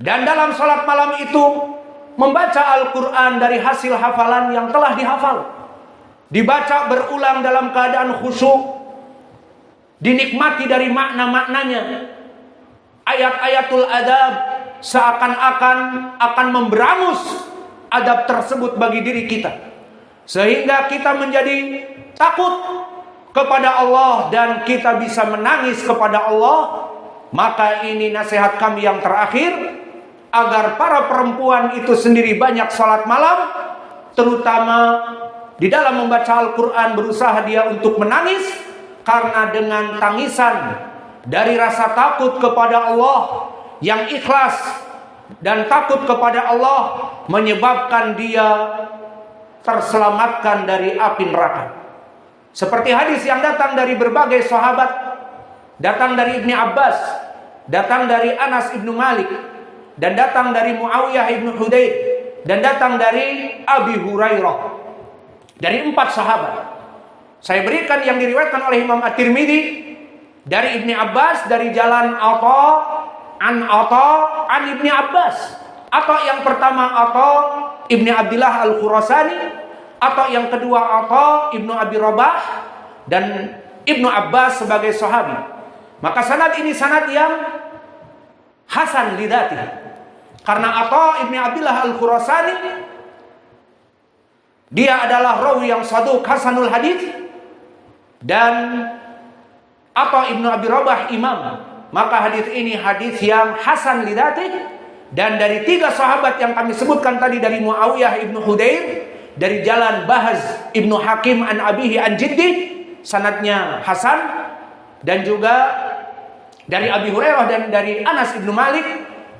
Dan dalam sholat malam itu membaca Al-Quran dari hasil hafalan yang telah dihafal, dibaca berulang dalam keadaan khusyuk, dinikmati dari makna-maknanya. Ayat-ayatul adab seakan-akan akan memberangus adab tersebut bagi diri kita, sehingga kita menjadi takut kepada Allah dan kita bisa menangis kepada Allah. Maka ini nasihat kami yang terakhir, agar para perempuan itu sendiri banyak sholat malam, terutama di dalam membaca Al-Quran berusaha dia untuk menangis, karena dengan tangisan dari rasa takut kepada Allah yang ikhlas dan takut kepada Allah menyebabkan dia terselamatkan dari api neraka. Seperti hadis yang datang dari berbagai sahabat, datang dari Ibni Abbas, datang dari Anas ibnu Malik, dan datang dari Muawiyah ibnu Hudaid, dan datang dari Abi Hurairah, dari 4 sahabat. Saya berikan yang diriwayatkan oleh Imam At-Tirmidzi dari Ibni Abbas, dari jalan Atha an Ibni Abbas. Atau yang pertama Atha Ibni Abdillah Al-Khurasani, atau yang kedua Atha Ibnu Abi Rabah, dan Ibnu Abbas sebagai sahabi. Maka sanad ini sanad yang hasan lidati, karena Atha Ibni Abdillah Al-Khurasani dia adalah rawi yang saduq hasanul hadits, dan Atha Ibnu Abi Rabah imam. Maka hadis ini hadis yang hasan lidati. Dan dari 3 sahabat yang kami sebutkan tadi, dari Muawiyah ibnu Hudair, dari jalan Bahz ibnu Hakim an abihi an jiddi, sanadnya hasan, dan juga dari Abi Hurairah dan dari Anas ibnu Malik.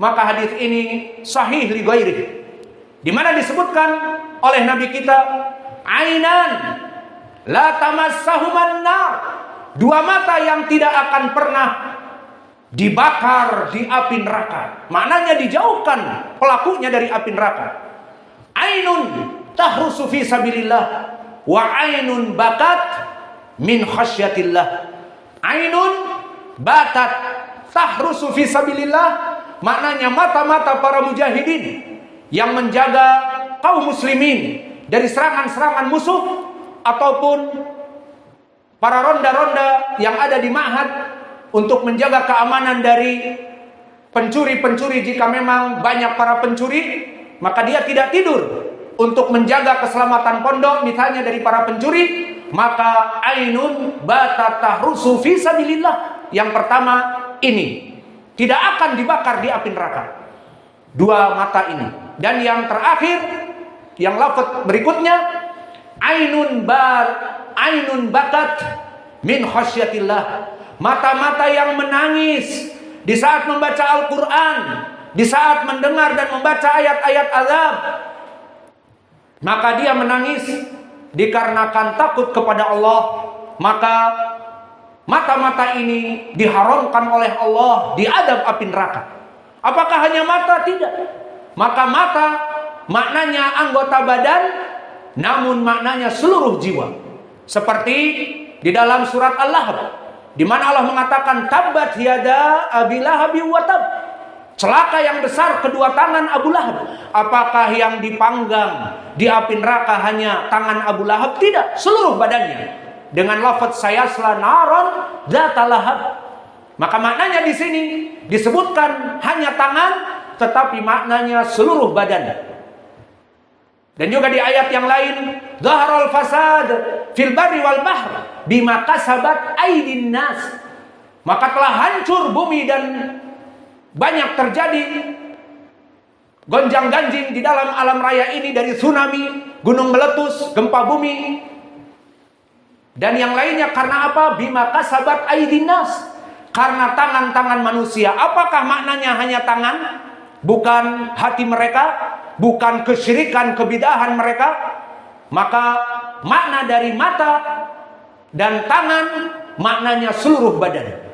Maka hadis ini sahih li ghairi, di mana disebutkan oleh Nabi kita, ainan la tamassahuman nar, 2 mata yang tidak akan pernah dibakar di api neraka. Maknanya dijauhkan pelakunya dari api neraka. Ainun tahrusu fi sabilillah wa ainun bakat min khasyatillah. Ainun batat tahrusu fi sabilillah, maknanya mata-mata para mujahidin yang menjaga kaum muslimin dari serangan-serangan musuh, ataupun para ronda-ronda yang ada di ma'had untuk menjaga keamanan dari pencuri-pencuri. Jika memang banyak para pencuri, maka dia tidak tidur untuk menjaga keselamatan pondok misalnya dari para pencuri. Maka ainun batat tahrusu fi sabilillah, yang pertama ini tidak akan dibakar di api neraka, 2 mata ini. Dan yang terakhir, yang lafaz berikutnya, ainun bakat min khasyatillah, mata-mata yang menangis di saat membaca Al-Quran, di saat mendengar dan membaca ayat-ayat azab. Maka dia menangis dikarenakan takut kepada Allah. Maka mata-mata ini diharamkan oleh Allah diadab api neraka. Apakah hanya mata? Tidak. Maka mata maknanya anggota badan, namun maknanya seluruh jiwa. Seperti di dalam surat Al-Lahab, di mana Allah mengatakan tabbat yada Abi Lahab wa tab, celaka yang besar kedua tangan Abu Lahab. Apakah yang dipanggang di api neraka hanya tangan Abu Lahab? Tidak, seluruh badannya. Dengan lafaz sayasla naron dzata lahab. Maka maknanya di sini disebutkan hanya tangan, tetapi maknanya seluruh badan. Dan juga di ayat yang lain, zaharul fasad fil barri wal bahr bima kasabat aydin nas, maka telah hancur bumi dan banyak terjadi gonjang-ganjing di dalam alam raya ini, dari tsunami, gunung meletus, gempa bumi, dan yang lainnya. Karena apa? Bima kasabat aydin nas, karena tangan-tangan manusia. Apakah maknanya hanya tangan? Bukan hati mereka, bukan kesyirikan, kebidahan mereka. Maka makna dari mata dan tangan maknanya seluruh badan.